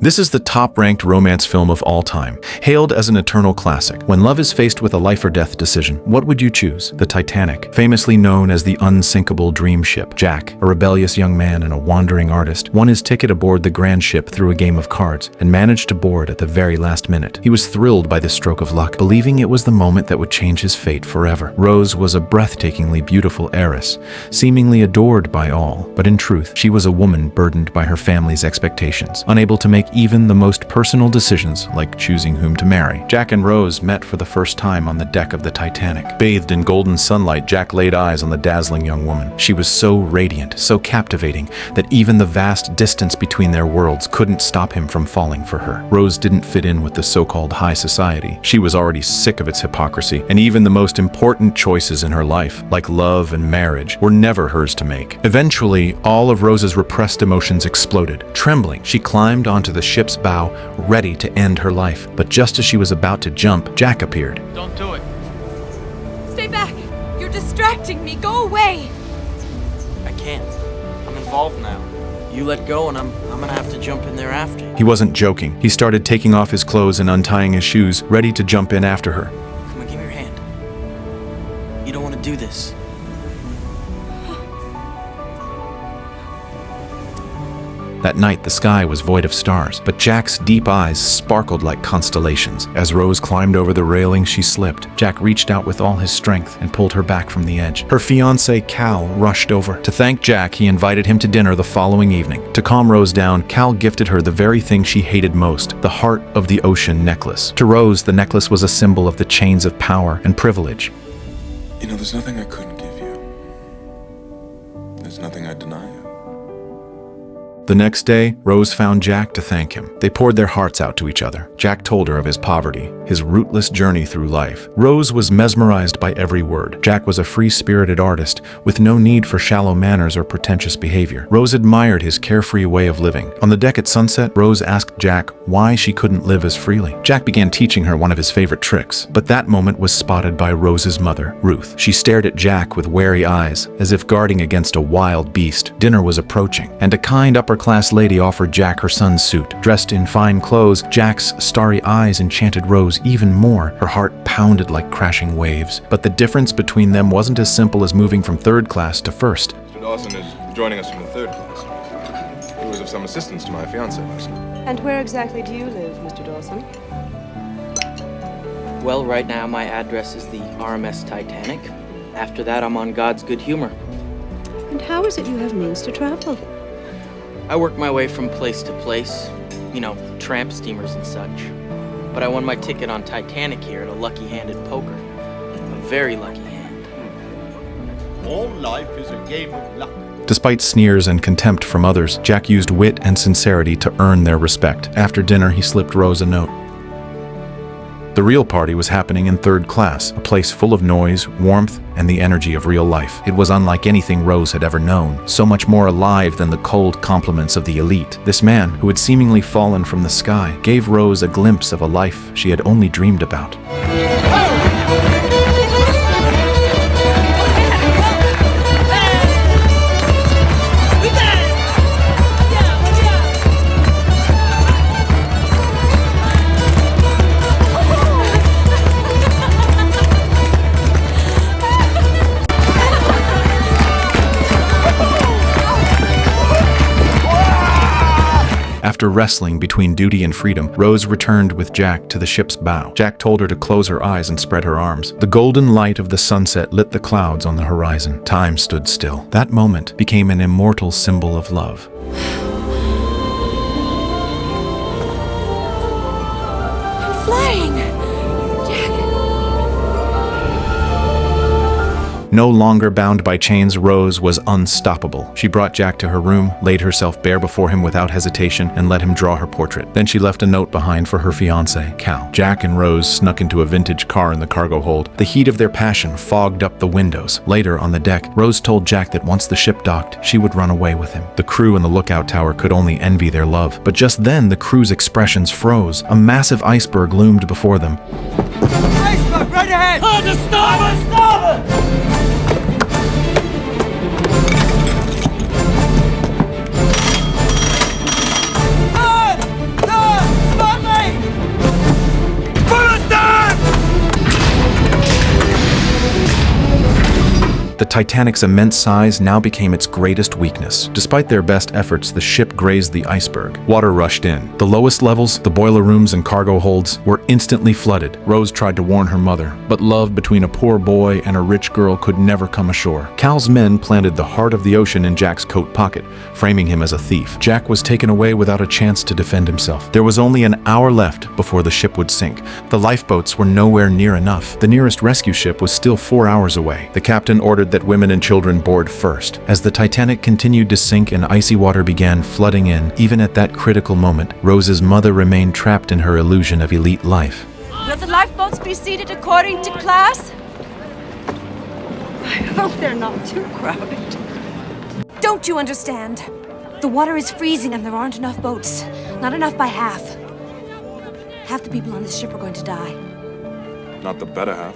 This is the top-ranked romance film of all time, hailed as an eternal classic. When love is faced with a life-or-death decision, what would you choose? The Titanic, famously known as the unsinkable dream ship. Jack, a rebellious young man and a wandering artist, won his ticket aboard the grand ship through a game of cards and managed to board at the very last minute. He was thrilled by this stroke of luck, believing it was the moment that would change his fate forever. Rose was a breathtakingly beautiful heiress, seemingly adored by all, but in truth, she was a woman burdened by her family's expectations, unable to make even the most personal decisions like choosing whom to marry. Jack and Rose met for the first time on the deck of the Titanic. Bathed in golden sunlight, Jack laid eyes on the dazzling young woman. She was so radiant, so captivating, that even the vast distance between their worlds couldn't stop him from falling for her. Rose didn't fit in with the so-called high society. She was already sick of its hypocrisy, and even the most important choices in her life, like love and marriage, were never hers to make. Eventually, all of Rose's repressed emotions exploded. Trembling, she climbed onto the ship's bow, ready to end her life. But just as she was about to jump, Jack appeared. Don't do it. Stay back! You're distracting me! Go away! I can't. I'm involved now. You let go and I'm gonna have to jump in there after you. He wasn't joking. He started taking off his clothes and untying his shoes, ready to jump in after her. Come on, give me your hand. You don't want to do this. That night, the sky was void of stars, but Jack's deep eyes sparkled like constellations. As Rose climbed over the railing, she slipped. Jack reached out with all his strength and pulled her back from the edge. Her fiancé, Cal, rushed over. To thank Jack, he invited him to dinner the following evening. To calm Rose down, Cal gifted her the very thing she hated most, the Heart of the Ocean necklace. To Rose, the necklace was a symbol of the chains of power and privilege. You know, there's nothing I couldn't give you. There's nothing I'd deny you. The next day, Rose found Jack to thank him. They poured their hearts out to each other. Jack told her of his poverty, his rootless journey through life. Rose was mesmerized by every word. Jack was a free-spirited artist with no need for shallow manners or pretentious behavior. Rose admired his carefree way of living. On the deck at sunset, Rose asked Jack why she couldn't live as freely. Jack began teaching her one of his favorite tricks, but that moment was spotted by Rose's mother, Ruth. She stared at Jack with wary eyes, as if guarding against a wild beast. Dinner was approaching, and a kind upper-class lady offered Jack her son's suit. Dressed in fine clothes, Jack's starry eyes enchanted Rose even more. Her heart pounded like crashing waves. But the difference between them wasn't as simple as moving from third class to first. Mr. Dawson is joining us from the third class. He was of some assistance to my fiancée last night. And where exactly do you live, Mr. Dawson? Well, right now my address is the RMS Titanic. After that, I'm on God's good humor. And how is it you have means to travel? I work my way from place to place, you know, tramp steamers and such. But I won my ticket on Titanic here at a lucky-handed poker. A very lucky hand. All life is a game of luck. Despite sneers and contempt from others, Jack used wit and sincerity to earn their respect. After dinner, he slipped Rose a note. The real party was happening in third class, a place full of noise, warmth, and the energy of real life. It was unlike anything Rose had ever known, so much more alive than the cold compliments of the elite. This man, who had seemingly fallen from the sky, gave Rose a glimpse of a life she had only dreamed about. After wrestling between duty and freedom, Rose returned with Jack to the ship's bow. Jack told her to close her eyes and spread her arms. The golden light of the sunset lit the clouds on the horizon. Time stood still. That moment became an immortal symbol of love. I'm flying! No longer bound by chains, Rose was unstoppable. She brought Jack to her room, laid herself bare before him without hesitation, and let him draw her portrait. Then she left a note behind for her fiancé, Cal. Jack and Rose snuck into a vintage car in the cargo hold. The heat of their passion fogged up the windows. Later, on the deck, Rose told Jack that once the ship docked, she would run away with him. The crew in the lookout tower could only envy their love. But just then, the crew's expressions froze. A massive iceberg loomed before them. Iceberg, right ahead! On the starboard! Starboard! The Titanic's immense size now became its greatest weakness. Despite their best efforts, the ship grazed the iceberg. Water rushed in. The lowest levels, the boiler rooms and cargo holds, were instantly flooded. Rose tried to warn her mother, but love between a poor boy and a rich girl could never come ashore. Cal's men planted the heart of the ocean in Jack's coat pocket, framing him as a thief. Jack was taken away without a chance to defend himself. There was only an hour left before the ship would sink. The lifeboats were nowhere near enough. The nearest rescue ship was still 4 hours away. The captain ordered that women and children board first. As the Titanic continued to sink and icy water began flooding in, even at that critical moment, Rose's mother remained trapped in her illusion of elite life. Will the lifeboats be seated according to class? I hope they're not too crowded. Don't you understand? The water is freezing and there aren't enough boats. Not enough by half. Half the people on this ship are going to die. Not the better half.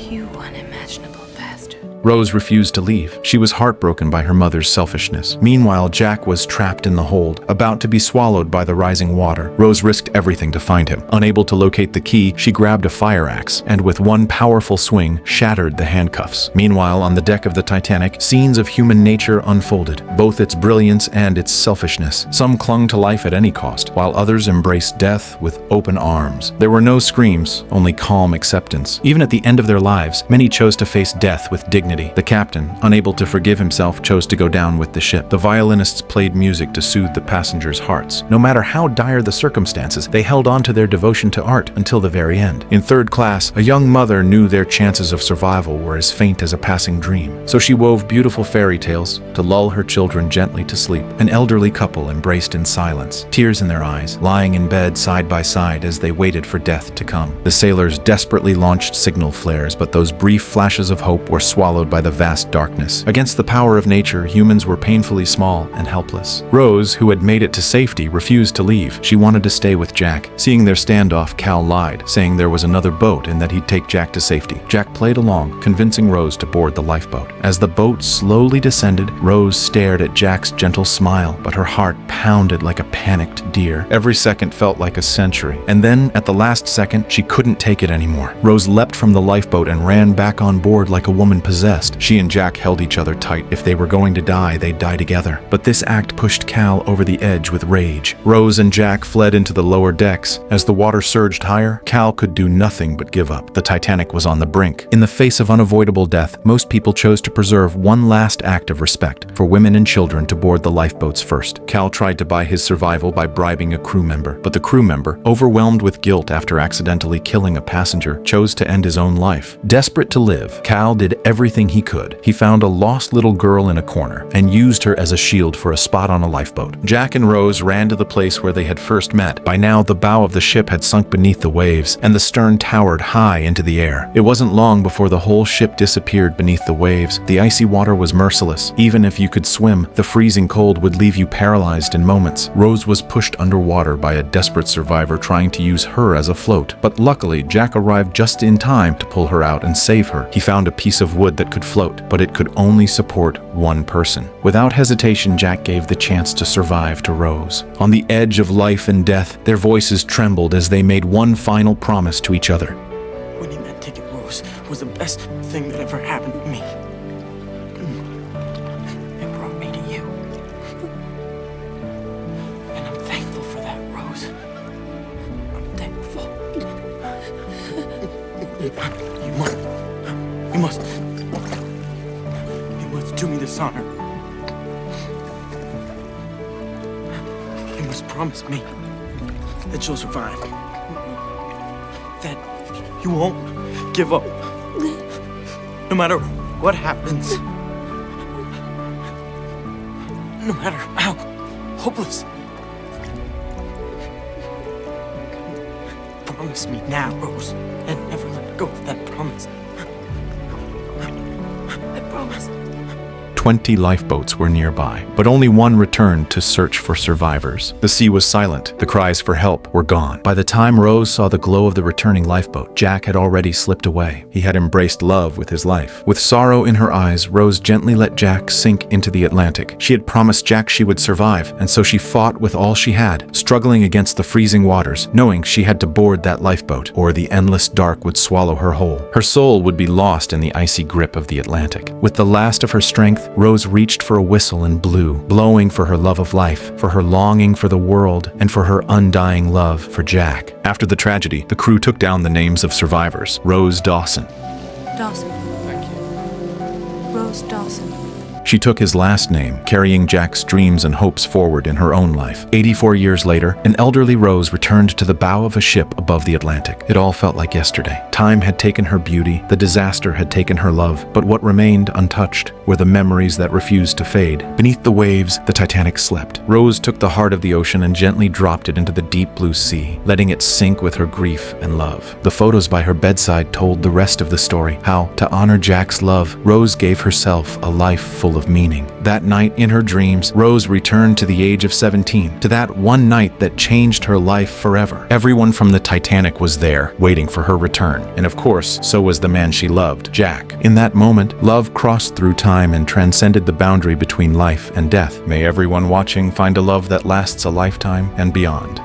You unimaginable bastard. Rose refused to leave. She was heartbroken by her mother's selfishness. Meanwhile, Jack was trapped in the hold, about to be swallowed by the rising water. Rose risked everything to find him. Unable to locate the key, she grabbed a fire axe and with one powerful swing, shattered the handcuffs. Meanwhile, on the deck of the Titanic, scenes of human nature unfolded, both its brilliance and its selfishness. Some clung to life at any cost, while others embraced death with open arms. There were no screams, only calm acceptance. Even at the end of their lives, many chose to face death with dignity. The captain, unable to forgive himself, chose to go down with the ship. The violinists played music to soothe the passengers' hearts. No matter how dire the circumstances, they held on to their devotion to art until the very end. In third class, a young mother knew their chances of survival were as faint as a passing dream. So she wove beautiful fairy tales to lull her children gently to sleep. An elderly couple embraced in silence, tears in their eyes, lying in bed side by side as they waited for death to come. The sailors desperately launched signal flares, but those brief flashes of hope were swallowed by the vast darkness. Against the power of nature, humans were painfully small and helpless. Rose, who had made it to safety, refused to leave. She wanted to stay with Jack. Seeing their standoff, Cal lied, saying there was another boat and that he'd take Jack to safety. Jack played along, convincing Rose to board the lifeboat. As the boat slowly descended, Rose stared at Jack's gentle smile, but her heart pounded like a panicked deer. Every second felt like a century. And then, at the last second, she couldn't take it anymore. Rose leapt from the lifeboat and ran back on board like a woman possessed. She and Jack held each other tight. If they were going to die, they'd die together. But this act pushed Cal over the edge with rage. Rose and Jack fled into the lower decks. As the water surged higher, Cal could do nothing but give up. The Titanic was on the brink. In the face of unavoidable death, most people chose to preserve one last act of respect for women and children to board the lifeboats first. Cal tried to buy his survival by bribing a crew member, but the crew member, overwhelmed with guilt after accidentally killing a passenger, chose to end his own life. Desperate to live, Cal did everything he could. He found a lost little girl in a corner and used her as a shield for a spot on a lifeboat. Jack and Rose ran to the place where they had first met. By now, the bow of the ship had sunk beneath the waves, and the stern towered high into the air. It wasn't long before the whole ship disappeared beneath the waves. The icy water was merciless. Even if you could swim, the freezing cold would leave you paralyzed in moments. Rose was pushed underwater by a desperate survivor trying to use her as a float. But luckily, Jack arrived just in time to pull her out and save her. He found a piece of wood that could float, but it could only support one person. Without hesitation, Jack gave the chance to survive to Rose. On the edge of life and death, their voices trembled as they made one final promise to each other. Winning that ticket, Rose, was the best thing that ever happened to me. It brought me to you. And I'm thankful for that, Rose. I'm thankful. You must do me this honor. You must promise me that you'll survive. That you won't give up. No matter what happens. No matter how hopeless. Promise me now, Rose, and never let go of that promise. I promise. 20 lifeboats were nearby, but only one returned to search for survivors. The sea was silent. The cries for help were gone. By the time Rose saw the glow of the returning lifeboat, Jack had already slipped away. He had embraced love with his life. With sorrow in her eyes, Rose gently let Jack sink into the Atlantic. She had promised Jack she would survive, and so she fought with all she had, struggling against the freezing waters, knowing she had to board that lifeboat, or the endless dark would swallow her whole. Her soul would be lost in the icy grip of the Atlantic. With the last of her strength, Rose reached for a whistle and blew, blowing for her love of life, for her longing for the world, and for her undying love for Jack. After the tragedy, the crew took down the names of survivors. Rose Dawson. Dawson. Thank you. Rose Dawson. She took his last name, carrying Jack's dreams and hopes forward in her own life. 84 years later, an elderly Rose returned to the bow of a ship above the Atlantic. It all felt like yesterday. Time had taken her beauty, the disaster had taken her love, but what remained untouched were the memories that refused to fade. Beneath the waves, the Titanic slept. Rose took the heart of the ocean and gently dropped it into the deep blue sea, letting it sink with her grief and love. The photos by her bedside told the rest of the story, how, to honor Jack's love, Rose gave herself a life full of meaning. That night, in her dreams, Rose returned to the age of 17, to that one night that changed her life forever. Everyone from the Titanic was there, waiting for her return. And of course, so was the man she loved, Jack. In that moment, love crossed through time and transcended the boundary between life and death. May everyone watching find a love that lasts a lifetime and beyond.